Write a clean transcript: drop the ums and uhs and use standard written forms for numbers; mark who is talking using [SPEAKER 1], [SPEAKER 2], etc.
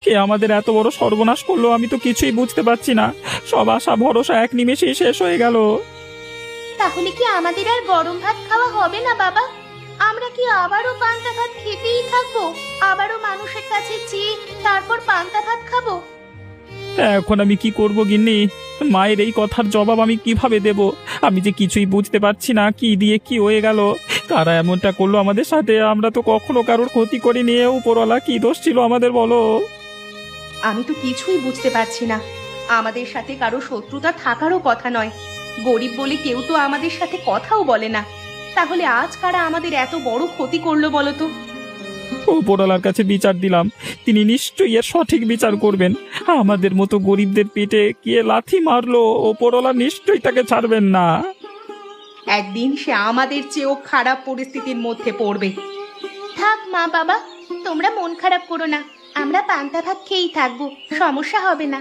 [SPEAKER 1] কে আমাদের এত বড় সর্বনাশ করলো আমি তো কিছুই বুঝতে পারছি না। সব আশা ভরসা এক নিমেষেই শেষ হয়ে গেল।
[SPEAKER 2] তাহলে কি আমাদের আর গরম ভাত খাওয়া হবে না বাবা? আমরা কি আবারও পান্তা ভাত খেতেই থাকবো? আবারও মানুষের কাছে চেয়ে তারপর পান্তা ভাত খাবো?
[SPEAKER 1] এখন আমি কি করব গিন্নি? মায়ের এই কথার জবাব আমি কিভাবে দেব? আমি যে কিছুই বুঝতে পারছি না কি দিয়ে কি হয়ে গেল। কারা এমনটা করলো আমাদের সাথে? আমরা তো কখনো কারোর ক্ষতি করিনি। উপরওয়ালা কি দোষ ছিল আমাদের বলো?
[SPEAKER 2] আমি তো কিছুই বুঝতে পারছি না। আমাদের সাথে কারো শত্রুতা থাকারও কথা নয়। গরিব বলে কেউ তো আমাদের সাথে কথাও বলে না। তাহলে আজ কারা আমাদের এত বড় ক্ষতি করলো বলো তো?
[SPEAKER 1] উপরওয়ালার কাছে বিচার দিলাম, তিনি নিশ্চয়ই এর সঠিক বিচার করবেন। আমাদের মতো গরিবদের পেটে কে লাথি মারলো, উপরওয়ালা নিশ্চয়ই তাকে ছাড়বেন না।
[SPEAKER 2] একদিন সে আমাদের চেয়েও খারাপ পরিস্থিতির মধ্যে পড়বে। থাক মা বাবা, তোমরা মন খারাপ করো না। আমরা পান্তা ভাত খেয়েই থাকবো, সমস্যা হবে না।